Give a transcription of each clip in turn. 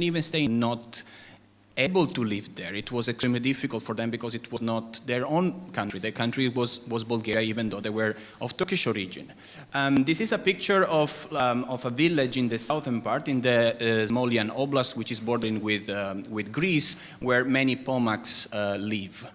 even stay not able to live there. It was extremely difficult for them because it was not their own country. Their country was Bulgaria, even though they were of Turkish origin. This is a picture of a village in the southern part, in the Smolian Oblast, which is bordering with Greece, where many Pomaks live.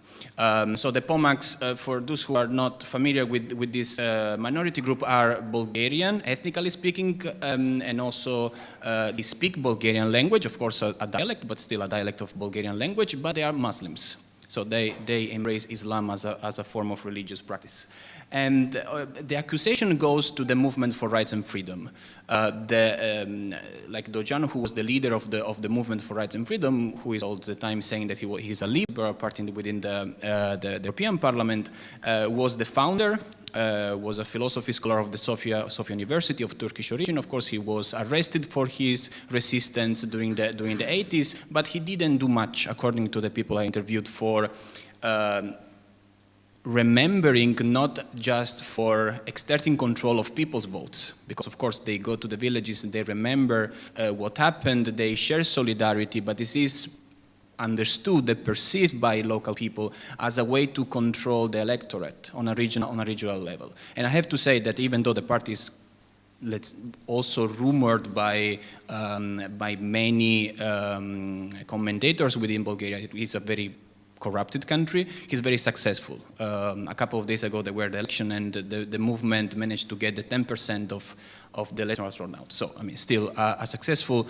So the Pomaks, for those who are not familiar with this minority group, are Bulgarian, ethnically speaking, and also they speak Bulgarian language, of course a dialect, but still a dialect of Bulgarian language, but they are Muslims. So they embrace Islam as a form of religious practice. And the accusation goes to the movement for rights and freedom. Like Dojan, who was the leader of the movement for rights and freedom, who is all the time saying that he's a liberal party within the European Parliament, was the founder, was a philosophy scholar of the Sofia University of Turkish origin. Of course, he was arrested for his resistance during the 80s, but he didn't do much, according to the people I interviewed, for remembering, not just for exerting control of people's votes, because of course they go to the villages and they remember what happened, they share solidarity, but this is understood and perceived by local people as a way to control the electorate on a regional level. And I have to say that even though the party is also rumored by many commentators within Bulgaria, it is a very corrupted country, he's very successful. A couple of days ago there were the election and the movement managed to get the 10% of the electoral turnout. So, I mean, still a successful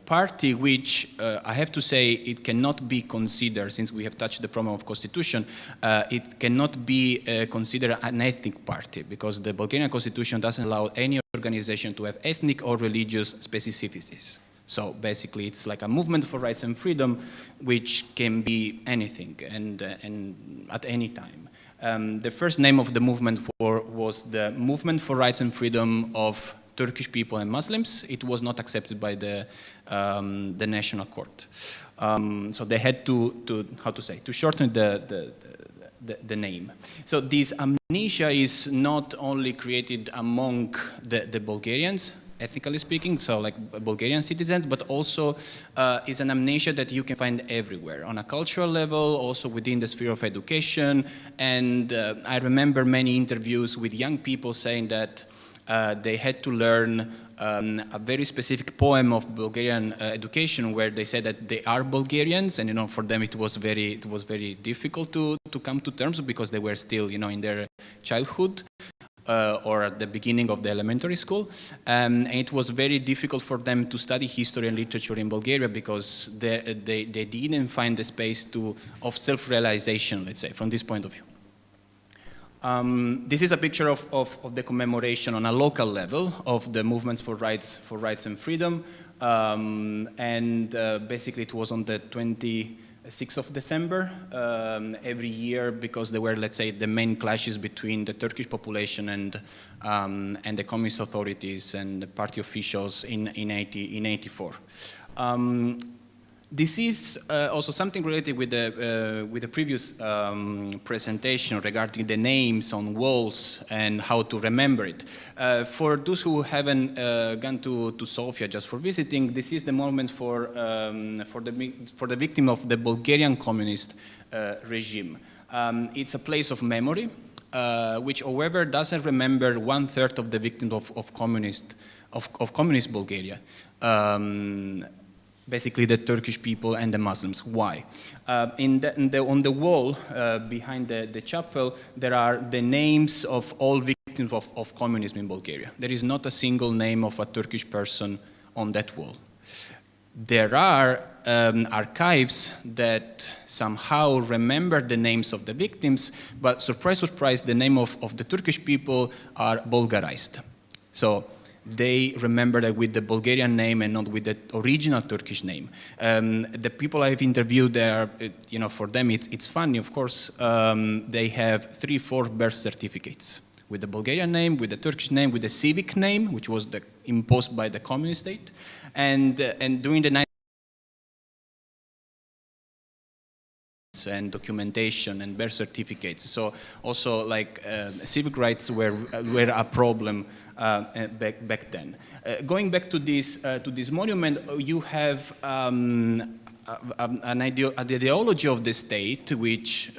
party, which I have to say it cannot be considered, since we have touched the problem of constitution, it cannot be considered an ethnic party, because the Bulgarian constitution doesn't allow any organization to have ethnic or religious specificities. So basically, it's like a movement for rights and freedom, which can be anything and at any time. The first name of the movement was the Movement for Rights and Freedom of Turkish People and Muslims. It was not accepted by the National Court. So they had to shorten the name. So this amnesia is not only created among the Bulgarians, ethnically speaking, so like Bulgarian citizens, but also is an amnesia that you can find everywhere, on a cultural level, also within the sphere of education. And I remember many interviews with young people saying that they had to learn a very specific poem of Bulgarian education, where they said that they are Bulgarians, and for them it was very difficult to come to terms, because they were still in their childhood. Or at the beginning of the elementary school. And it was very difficult for them to study history and literature in Bulgaria, because they didn't find the space of self-realization, let's say, from this point of view. This is a picture of the commemoration on a local level of the movements for rights and freedom. Basically it was on the 26th of December every year, because there were, let's say, the main clashes between the Turkish population and the communist authorities and the party officials in 84. This is also something related with the previous presentation regarding the names on walls and how to remember it. For those who haven't gone to Sofia just for visiting, this is the monument for the victim of the Bulgarian communist regime. It's a place of memory, which, however, doesn't remember 1/3 of the victims of communist Bulgaria. Basically the Turkish people and the Muslims. Why? On the wall behind the chapel, there are the names of all victims of communism in Bulgaria. There is not a single name of a Turkish person on that wall. There are archives that somehow remember the names of the victims, but surprise, surprise, the name of the Turkish people are Bulgarized. So they remember that with the Bulgarian name and not with the original Turkish name. The people I've interviewed there, for them it's funny, of course. They have 3-4 birth certificates with the Bulgarian name, with the Turkish name, with the civic name, which was imposed by the communist state, and during the and documentation and birth certificates. So also, like, civic rights were a problem back then. Going back to this monument, you have an ideology of the state which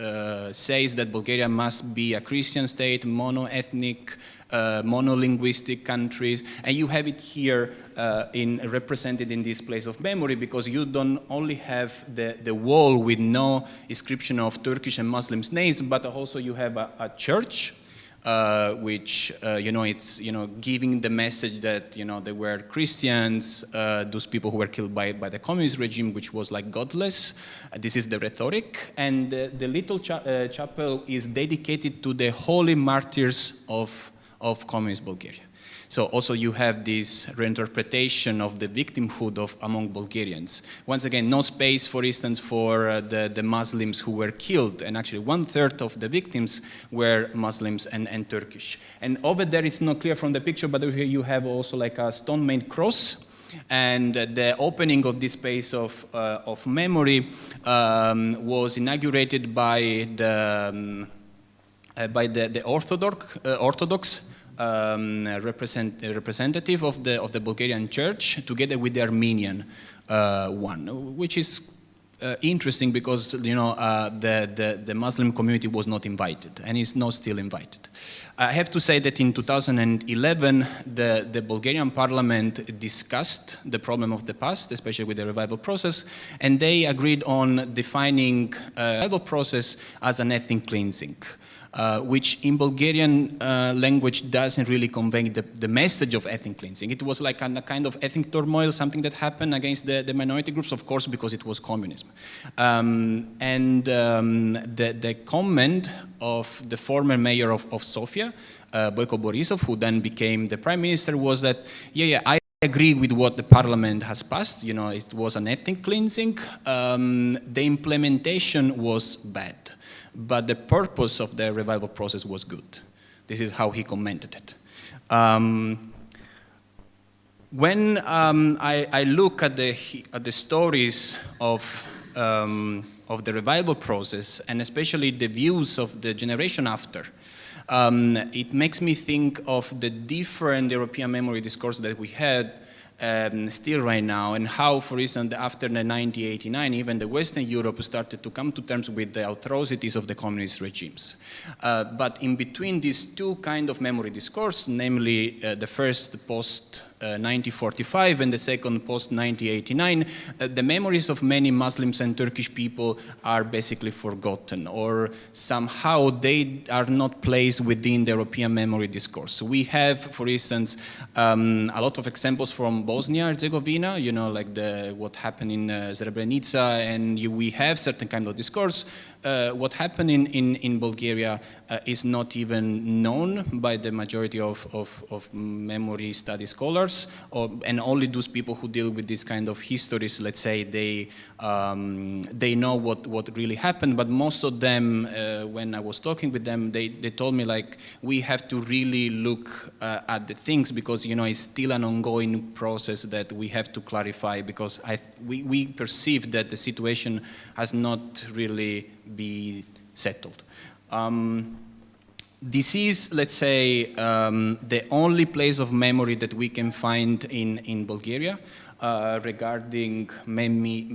says that Bulgaria must be a Christian state, mono-ethnic, monolinguistic countries, and you have it here represented in this place of memory, because you don't only have the wall with no inscription of Turkish and Muslim names, but also you have a church, which it's giving the message that they were Christians, those people who were killed by the communist regime, which was like godless. This is the rhetoric, and the little chapel is dedicated to the holy martyrs of communist Bulgaria. So also you have this reinterpretation of the victimhood among Bulgarians. Once again, no space, for instance, for the Muslims who were killed, and actually 1/3 of the victims were Muslims and Turkish. And over there, it's not clear from the picture, but here you have also like a stone-made cross. And the opening of this space of memory was inaugurated by the Orthodox representative of the Bulgarian church, together with the Armenian one, which is interesting because the Muslim community was not invited, and is not still invited. I have to say that in 2011, the Bulgarian parliament discussed the problem of the past, especially with the revival process, and they agreed on defining revival process as an ethnic cleansing. Which in Bulgarian language doesn't really convey the message of ethnic cleansing. It was like a kind of ethnic turmoil, something that happened against the minority groups, of course, because it was communism. The comment of the former mayor of Sofia, Boyko Borisov, who then became the prime minister, was that, I agree with what the parliament has passed. It was an ethnic cleansing. The implementation was bad, but the purpose of the revival process was good. This is how he commented it. When I look at the stories of the revival process, and especially the views of the generation after, it makes me think of the different European memory discourse that we had still right now, and how, for instance, after the 1989, even the Western Europe started to come to terms with the atrocities of the communist regimes. But in between these two kind of memory discourse, namely the first post 1945 and the second post 1989, the memories of many Muslims and Turkish people are basically forgotten, or somehow they are not placed within the European memory discourse. So we have, for instance, a lot of examples from Bosnia and Herzegovina, like what happened in Srebrenica, and we have certain kind of discourse. What happened in Bulgaria is not even known by the majority of memory study scholars, and only those people who deal with this kind of histories, let's say, they know what really happened. But most of them, when I was talking with them, they told me, like, we have to really look at the things, because it's still an ongoing process that we have to clarify, because we perceive that the situation has not really be settled. This is, let's say, the only place of memory that we can find in Bulgaria regarding maybe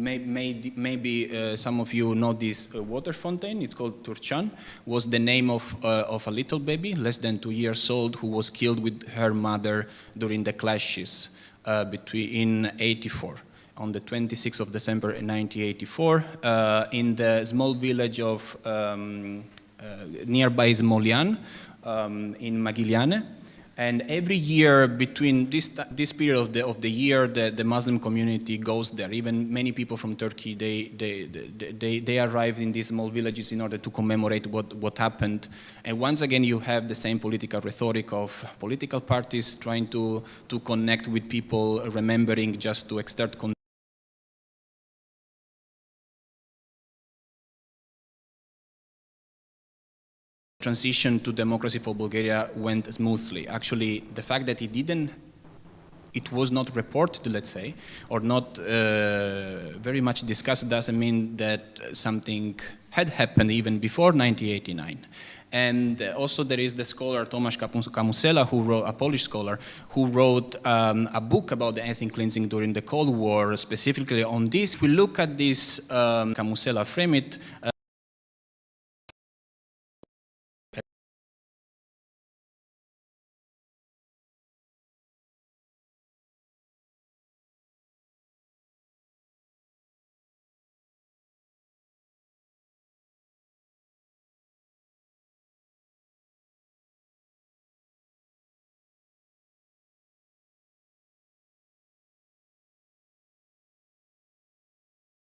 some of you know this water fountain. It's called Turcan. Was the name of a little baby, less than 2 years old, who was killed with her mother during the clashes in '84. On the 26th of December 1984, in the small village of nearby Smolyan in Magiliane. And every year, between this period of the year, the Muslim community goes there. Even many people from Turkey, they arrived in these small villages in order to commemorate what happened. And once again, you have the same political rhetoric of political parties trying to connect with people, remembering just to exert transition to democracy for Bulgaria went smoothly. Actually, the fact that it didn't it was not reported, let's say, or not very much discussed, doesn't mean that something had happened even before 1989. And also there is the scholar Tomasz Kamusela, who wrote, a Polish scholar, who wrote a book about the ethnic cleansing during the Cold War, specifically on this. If we look at this, Kamusela frame it,